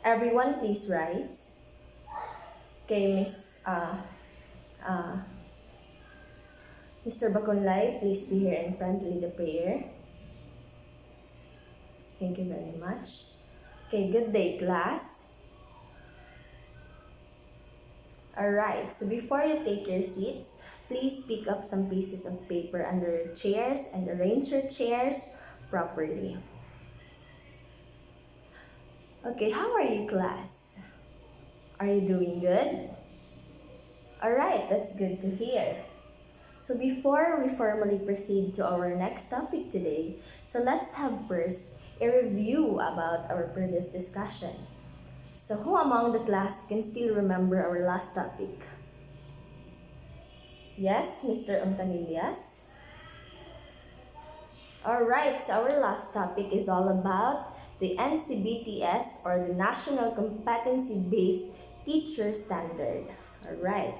Everyone, please rise. Okay, Mr. Bakunlay, please be here in front to lead the prayer. Thank you very much. Okay, good day, class. Alright, so before you take your seats, please pick up some pieces of paper under your chairs and arrange your chairs properly. Okay, how are you, class? Are you doing good? Alright, that's good to hear. So before we formally proceed to our next topic today, so let's have first a review about our previous discussion. So who among the class can still remember our last topic? Yes, Mr. Ontanilias? Alright, so our last topic is all about the NCBTS, or the National Competency-Based Teacher Standard. Alright.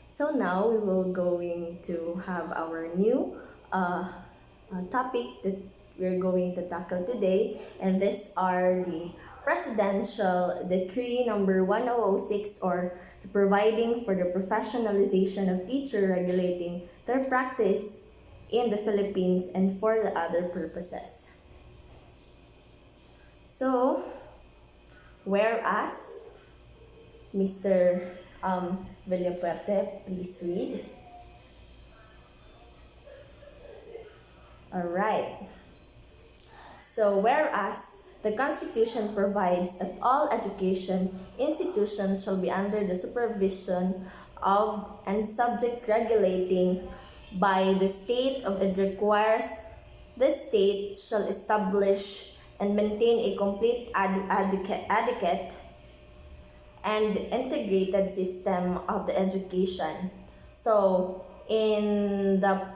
So now we will going to have our new topic that we're going to tackle today, and these are the Presidential Decree number 1006, or providing for the professionalization of teacher, regulating their practice in the Philippines and for the other purposes. So, whereas Mr. Villapuerte, please read. Alright. So, whereas the Constitution provides that all education institutions shall be under the supervision of and subject regulating by the state, of it requires the state shall establish and maintain a complete adequate and integrated system of the education. So, in the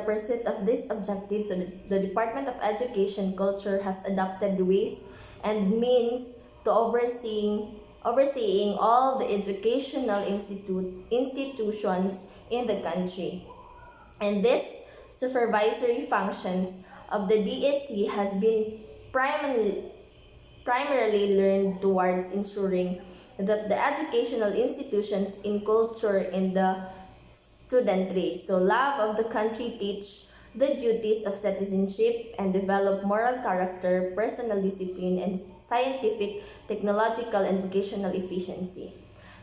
pursuit of this objective, so the Department of Education Culture has adopted ways and means to overseeing all the educational institutions in the country. And this supervisory functions of the DSC has been primarily learned towards ensuring that the educational institutions culture in the studentry, so love of the country, teach the duties of citizenship and develop moral character, personal discipline, and scientific, technological, and vocational efficiency.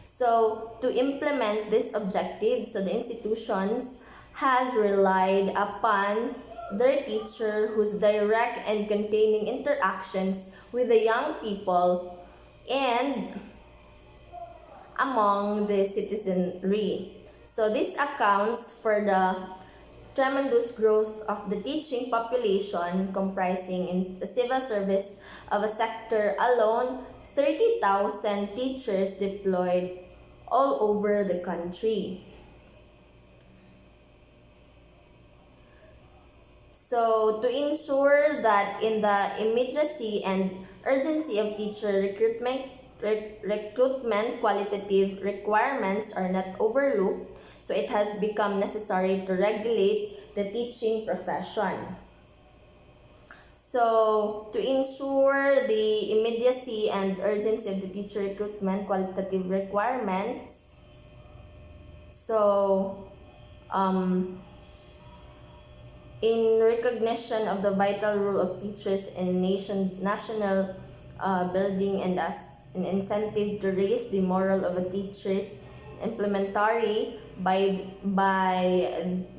So to implement this objective, so the institutions has relied upon their teacher whose direct and containing interactions with the young people and among the citizenry. So this accounts for the tremendous growth of the teaching population, comprising in the civil service of a sector alone 30,000 teachers deployed all over the country. So to ensure that in the immediacy and urgency of teacher recruitment qualitative requirements are not overlooked, so it has become necessary to regulate the teaching profession. So, to ensure the immediacy and urgency of the teacher recruitment qualitative requirements, so in recognition of the vital role of teachers in national building and as an incentive to raise the moral of a teacher's implementary by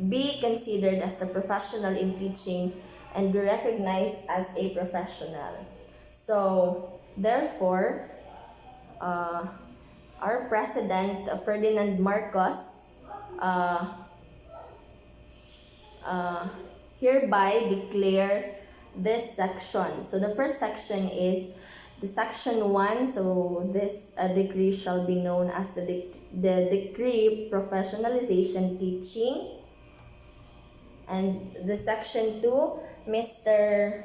be considered as the professional in teaching and be recognized as a professional. So therefore, our President Ferdinand Marcos hereby declare this section. So the first section is the section 1. So this decree shall be known as the decree professionalization teaching. And the section 2, Mr.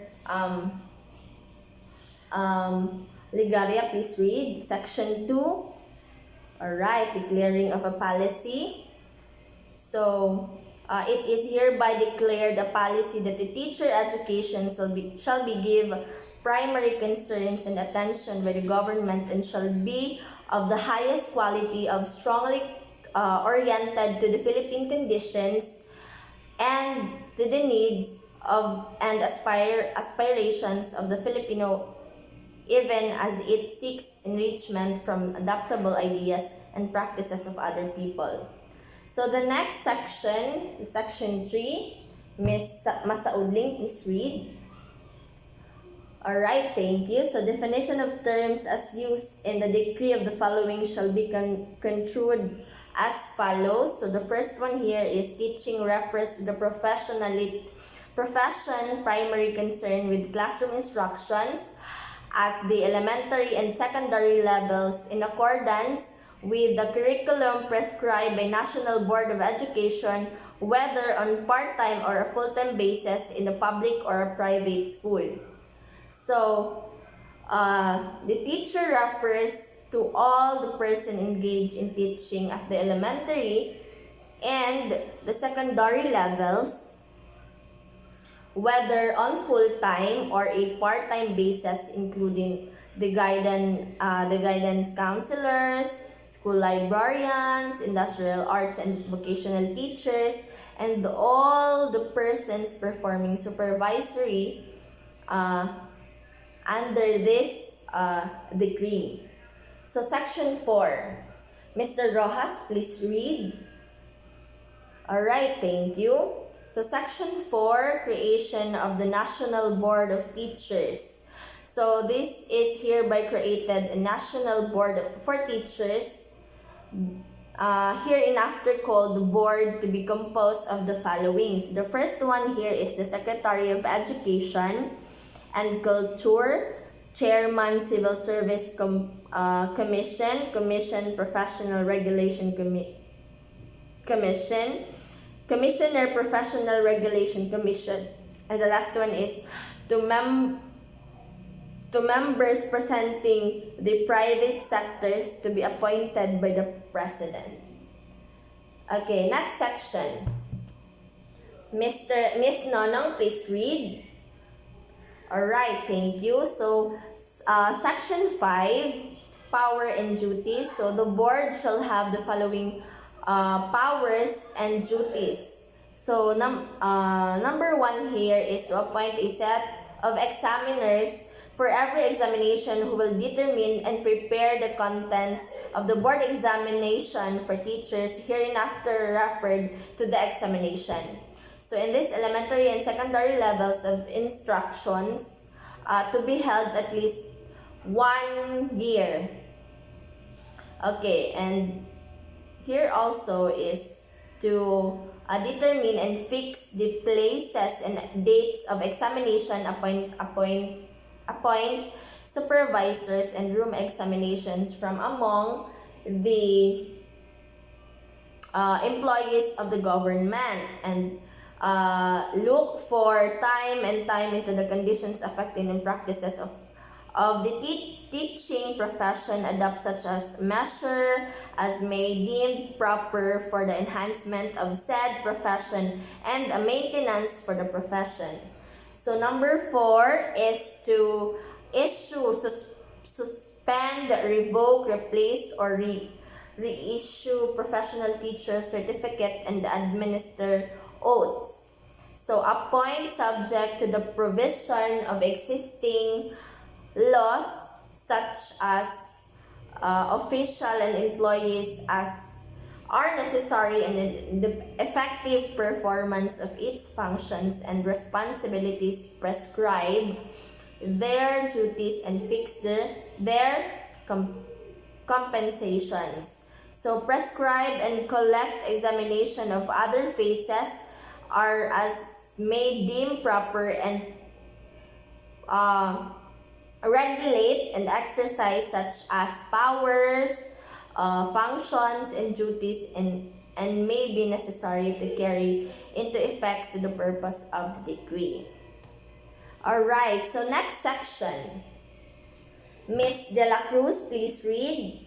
Ligaria, please read section 2. Alright, declaring of a policy. So it is hereby declared a policy that the teacher education shall be give primary concerns and attention by the government and shall be of the highest quality of strongly oriented to the Philippine conditions and to the needs of and aspirations of the Filipino, even as it seeks enrichment from adaptable ideas and practices of other people. So the next section, section 3, Ms. Masaudling, please read. Alright, thank you. So definition of terms as used in the decree of the following shall be construed as follows. So the first one here is teaching refers to the profession primary concern with classroom instructions at the elementary and secondary levels in accordance with the curriculum prescribed by National Board of Education, whether on part-time or a full-time basis in a public or a private school. So, the teacher refers to all the person engaged in teaching at the elementary and the secondary levels, whether on full-time or a part-time basis, including the guidance counselors, school librarians, industrial arts and vocational teachers, and all the persons performing supervisory under this decree. So section 4. Mr. Rojas, please read. Alright, thank you. So section 4, creation of the National Board of Teachers. So this is hereby created a National Board for Teachers, hereinafter called the board, to be composed of the following. So the first one here is the Secretary of Education and Culture, Chairman Civil Service Commission, Professional Regulation Commission, Commissioner Professional Regulation Commission, and the last one is to members presenting the private sectors to be appointed by the President. Okay, next section. Miss Nonong, please read. Alright, thank you. So, section 5, power and duties. So, the board shall have the following powers and duties. So, number 1 here is to appoint a set of examiners for every examination who will determine and prepare the contents of the board examination for teachers, hereinafter referred to the examination. So in this elementary and secondary levels of instructions, to be held at least 1 year. Okay, and here also is to determine and fix the places and dates of examination, appoint supervisors and room examinations from among the employees of the government, and look for time into the conditions affecting and practices of the teaching profession, adopt such as measure as may deemed proper for the enhancement of said profession and a maintenance for the profession. So number 4 is to issue, suspend, revoke, replace, or reissue professional teacher certificate and administer oaths. So appoint subject to the provision of existing laws such as official and employees as are necessary in the effective performance of its functions and responsibilities, prescribe their duties and fix their compensations. So prescribe and collect examination of other phases are as may deem proper, and regulate and exercise such as powers, functions, and duties and may be necessary to carry into effect to the purpose of the decree. Alright, so next section. Miss De La Cruz, please read.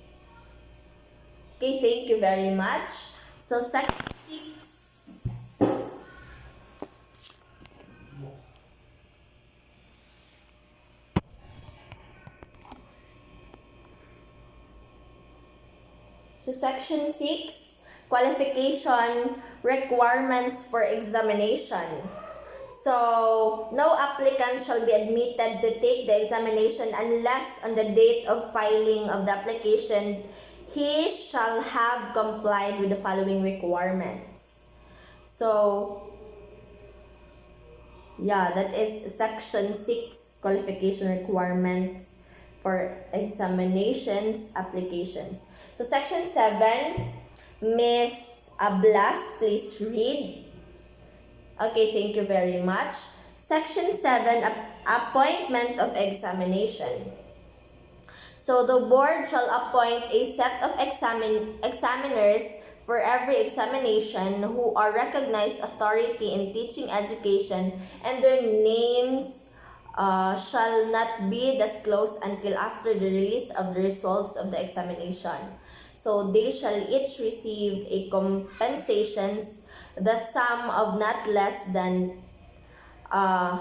Okay, thank you very much. So section 6. So section 6, qualification requirements for examination. So, no applicant shall be admitted to take the examination unless on the date of filing of the application, he shall have complied with the following requirements. So, yeah, that is section 6, qualification requirements for examinations, applications. So, section 7, Miss Ablas, please read. Okay, thank you very much. Section 7, appointment of examination. So the board shall appoint a set of examiners for every examination who are recognized authority in teaching education, and their names shall not be disclosed until after the release of the results of the examination. So they shall each receive a compensations, the sum of not less than 5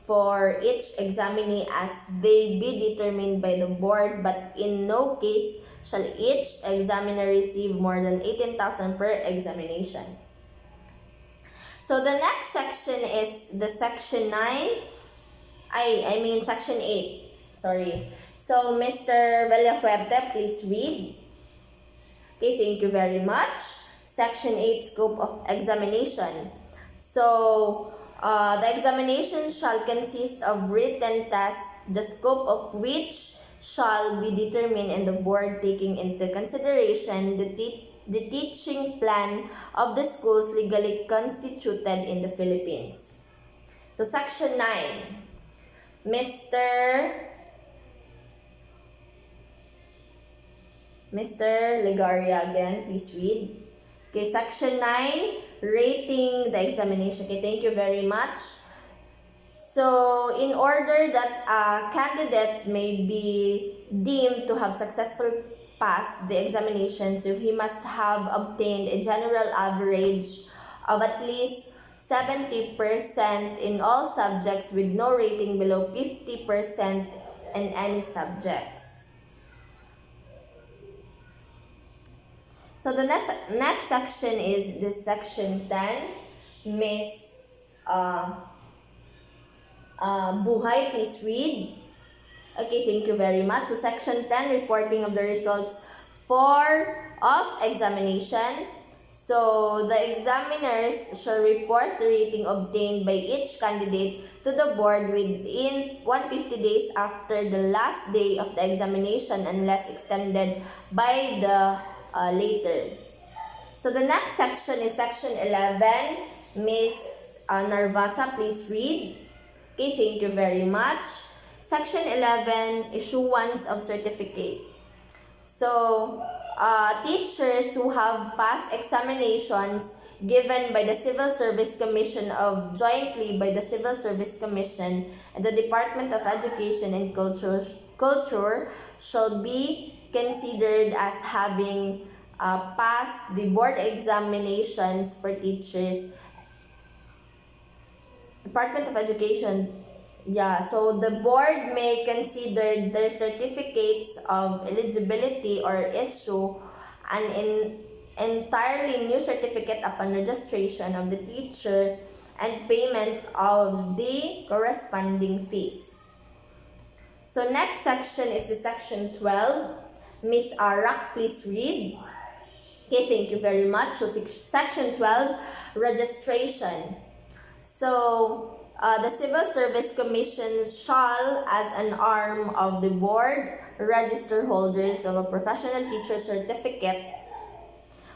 for each examinee as they be determined by the board, but in no case shall each examiner receive more than 18,000 per examination. So the next section is the section 9. Section 8. Sorry. So Mr. Villafuerte, please read. Okay, thank you very much. Section 8, scope of examination. So, the examination shall consist of written tests, the scope of which shall be determined in the board taking into consideration the teaching plan of the schools legally constituted in the Philippines. So, Section 9. Mr. Legaria again, please read. Okay, Section 9, rating the examination. Okay, thank you very much. So, in order that a candidate may be deemed to have successfully passed the examination, so he must have obtained a general average of at least 70% in all subjects with no rating below 50% in any subjects. So the next section is this section 10. Miss Buhay, please read. Okay, thank you very much. So section 10, reporting of the results of examination. So the examiners shall report the rating obtained by each candidate to the board within 150 days after the last day of the examination unless extended by the later. So the next section is section 11. Miss Narvasa, please read. Okay, thank you very much. Section 11, issuance of certificate. So, teachers who have passed examinations given by the Civil Service Commission of jointly by the Civil Service Commission and the Department of Education and Culture shall be considered as having passed the board examinations for teachers. Department of Education, so the board may consider their certificates of eligibility or issue an entirely new certificate upon registration of the teacher and payment of the corresponding fees. So next section is the section 12. Miss Arak, please read. Okay, thank you very much. So section 12, registration. So the Civil Service Commission shall, as an arm of the board, register holders of a professional teacher certificate,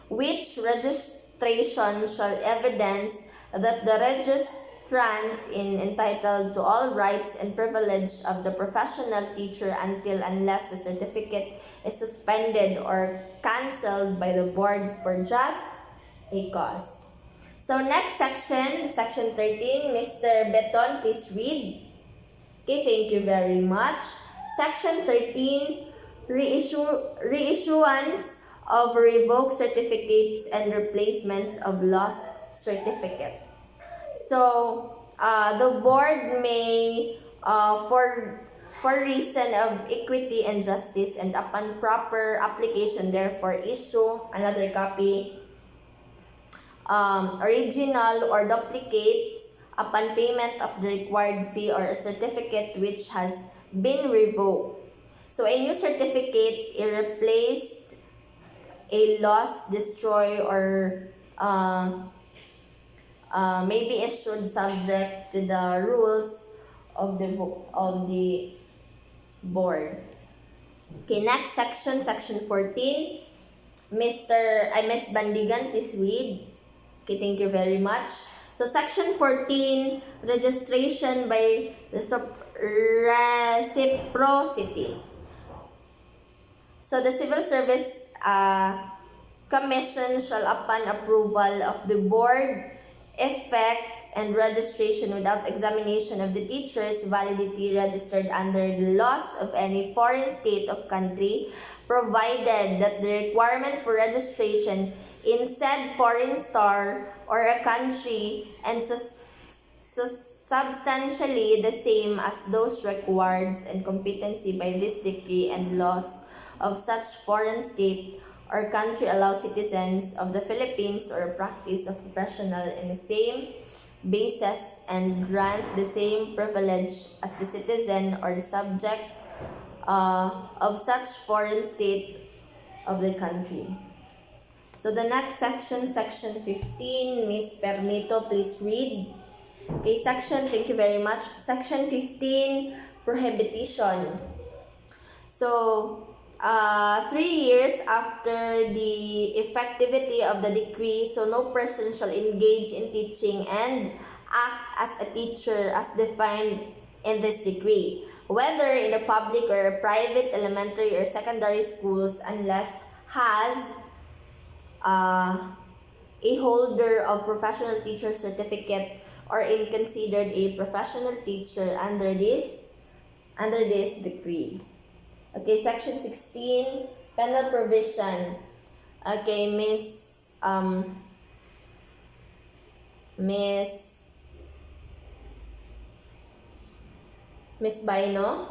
which registration shall evidence that the registrant is entitled to all rights and privilege of the professional teacher unless the certificate is suspended or cancelled by the board for just a cost. So next section, section 13, Mr. Beton, please read. Okay, thank you very much. Section 13, reissuance of revoked certificates and replacements of lost certificate. So, the board may, for for reason of equity and justice, and upon proper application therefore issue another copy, original or duplicates upon payment of the required fee, or a certificate which has been revoked. So a new certificate replaced a lost, destroy, or maybe issued subject to the rules of the board. Okay, next section, section 14. Miss Bandigan, please read. Okay, thank you very much. So section 14, registration by reciprocity. So the Civil Service Commission shall, upon approval of the board, effect and registration without examination of the teacher's validity registered under the laws of any foreign state of country, provided that the requirement for registration in said foreign star or a country and substantially the same as those required and competency by this decree and laws of such foreign state or country allow citizens of the Philippines or practice of professional in the same basis and grant the same privilege as the citizen or the subject of such foreign state of the country. So the next section, section 15, Miss Pernito, please read. Okay, thank you very much. Section 15, prohibition. So, 3 years after the effectivity of the decree, so no person shall engage in teaching and act as a teacher as defined in this decree, whether in a public or a private elementary or secondary schools, unless has a holder of professional teacher certificate or in considered a professional teacher under this decree. Okay, section 16, penal provision. Okay, Miss Baino,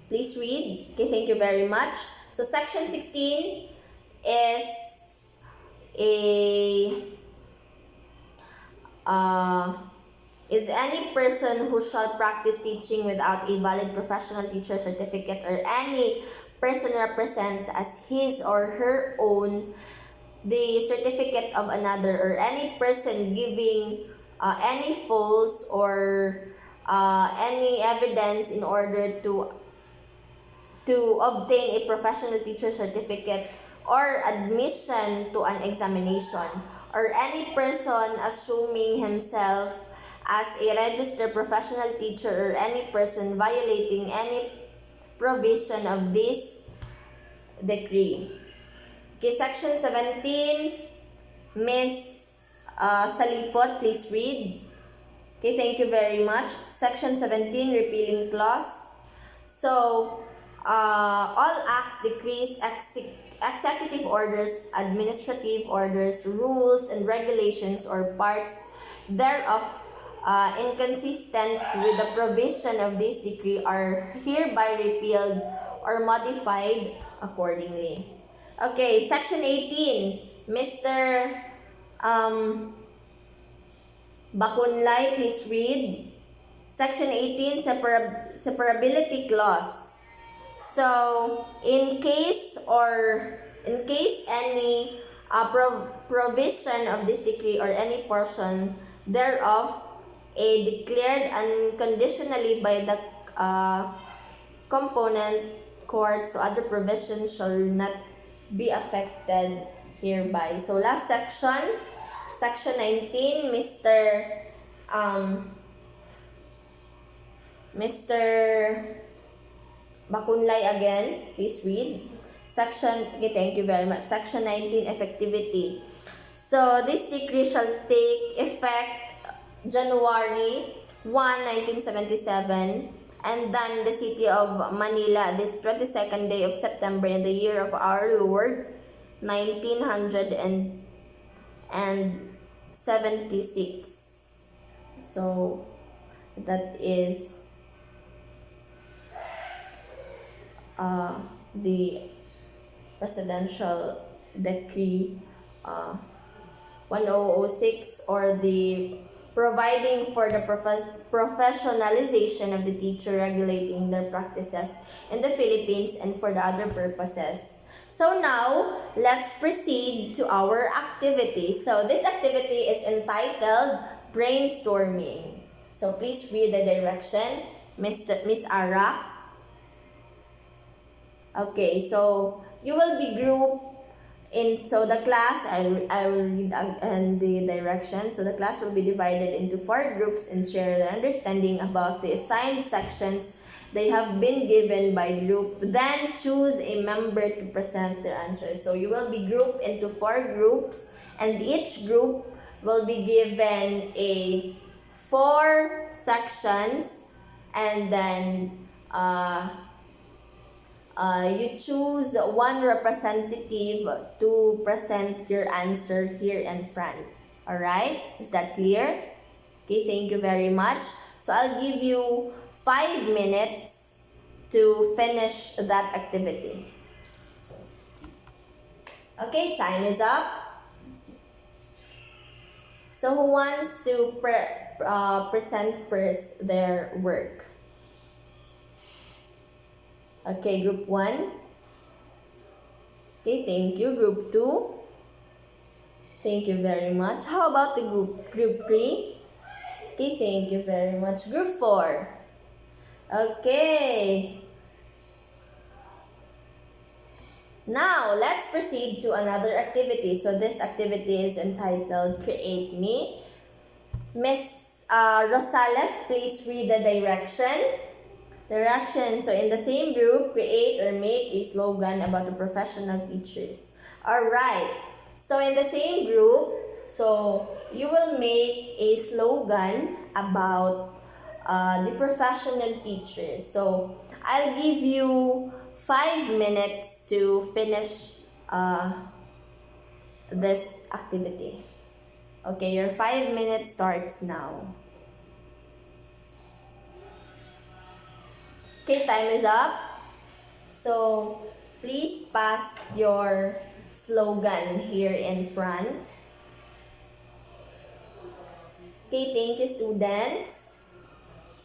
please read. Okay, thank you very much. So section 16 is any person who shall practice teaching without a valid professional teacher certificate, or any person represent as his or her own the certificate of another, or any person giving any false or any evidence in order to obtain a professional teacher certificate or admission to an examination, or any person assuming himself as a registered professional teacher, or any person violating any provision of this decree. Okay, section 17, Miss Salipot, please read. Okay, thank you very much. Section 17, repealing clause. So, all acts, decrees, executive orders, administrative orders, rules, and regulations or parts thereof inconsistent with the provision of this decree are hereby repealed or modified accordingly. Okay, section 18, Mr. Bakunlay, please read. Section 18, separability clause. So, in case any provision of this decree or any portion thereof declared unconditionally by the component court, so other provisions shall not be affected hereby. So last section, section 19, Mr. Bakunlay again, please read. Okay, thank you very much. Section 19, effectivity. So this decree shall take effect January 1, 1977, and then the city of Manila this 22nd day of September in the year of our Lord 1976. So that is the presidential decree 1006, or the providing for the professionalization of the teacher, regulating their practices in the Philippines, and for the other purposes. So now, let's proceed to our activity. So this activity is entitled brainstorming. So please read the direction, Miss Ara. Okay, so you will be grouped in, so the class, I will read and the direction. So the class will be divided into 4 groups and share their understanding about the assigned sections they have been given by group. Then choose a member to present their answers. So you will be grouped into 4 groups, and each group will be given a 4 sections, and then you choose one representative to present your answer here in front. Alright? Is that clear? Okay, thank you very much. So I'll give you 5 minutes to finish that activity. Okay, time is up. So who wants to present first their work? Okay, group 1. Okay, thank you. Group 2. Thank you very much. How about the group 3? Okay, thank you very much. Group 4. Okay. Now, let's proceed to another activity. So this activity is entitled Create Me. Miss Rosales, please read the direction. So in the same group, create or make a slogan about the professional teachers. Alright, so in the same group, so you will make a slogan about the professional teachers. So I'll give you 5 minutes to finish this activity. Okay, your 5 minutes starts now. Okay, time is up. So, please pass your slogan here in front. Okay, thank you, students.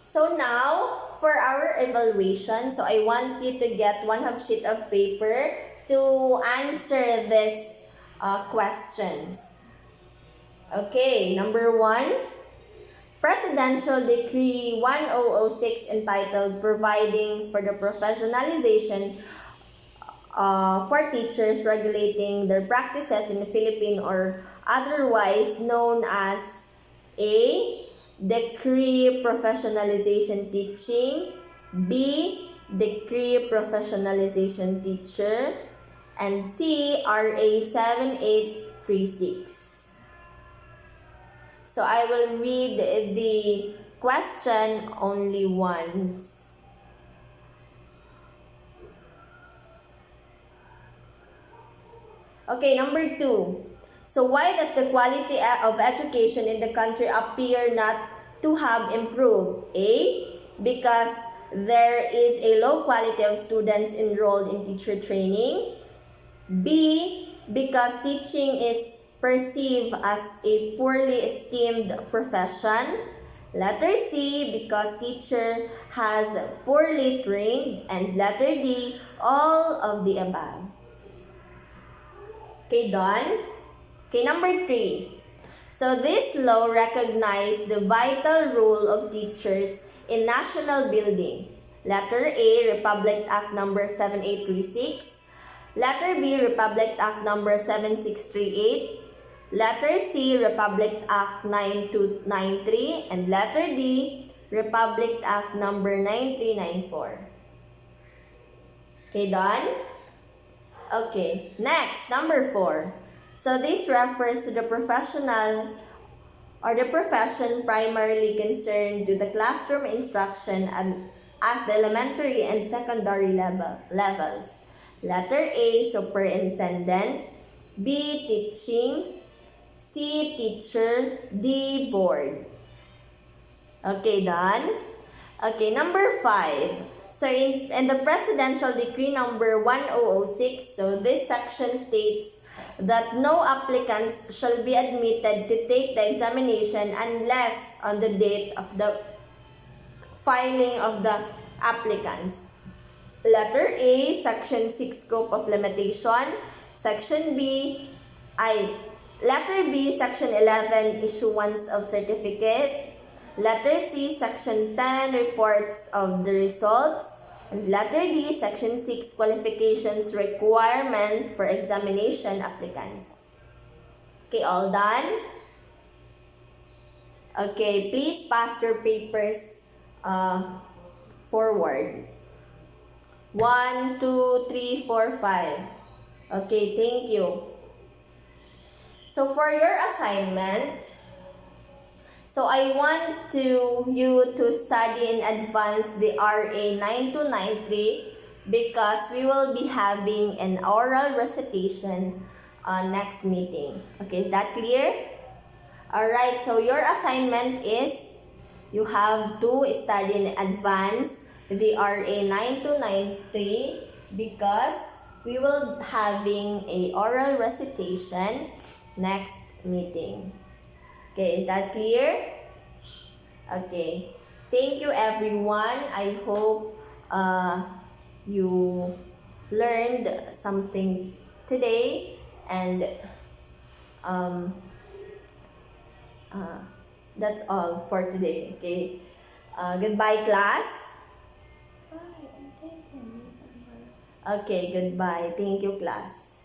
So now, for our evaluation, so I want you to get 1/2 sheet of paper to answer these questions. Okay, number 1. Presidential Decree 1006 entitled Providing for the Professionalization for Teachers, Regulating Their Practices in the Philippines, or otherwise known as A. Decree Professionalization Teaching, B. Decree Professionalization Teacher, and C. RA 7836. So I will read the question only once. Okay, number 2. So why does the quality of education in the country appear not to have improved? A. Because there is a low quality of students enrolled in teacher training. B. Because teaching is perceived as a poorly esteemed profession. Letter C, because teacher has poorly trained. And letter D, all of the above. Okay, done? Okay, number 3. So this law recognizes the vital role of teachers in national building. Letter A, Republic Act number 7836. Letter B, Republic Act number 7638. Letter C, Republic Act 9293, and letter D, Republic Act number 9394. Okay, done? Okay, next, number 4. So this refers to the professional or the profession primarily concerned with the classroom instruction at the elementary and secondary levels. Letter A, Superintendent. B, Teaching. C, Teacher. D, Board. Okay, done? Okay, number 5. So in the Presidential Decree number 1006, so this section states that no applicants shall be admitted to take the examination unless on the date of the filing of the applicants. Letter A, Section 6, Scope of Limitation. Section B, Letter B, Section 11, Issuance of Certificate. Letter C, Section 10, Reports of the Results. And letter D, Section 6, Qualifications Requirement for Examination Applicants. Okay, all done? Okay, please pass your papers forward. 1, 2, 3, 4, 5. Okay, thank you. So for your assignment, so I want you to study in advance the RA 9293 because we will be having an oral recitation next meeting. Okay, is that clear? Alright, so your assignment is you have to study in advance the RA 9293 because we will having a oral recitation next meeting. Okay, is that clear? Okay. Thank you everyone. I hope you learned something today and that's all for today. Okay. Goodbye class. Okay, goodbye. Thank you class.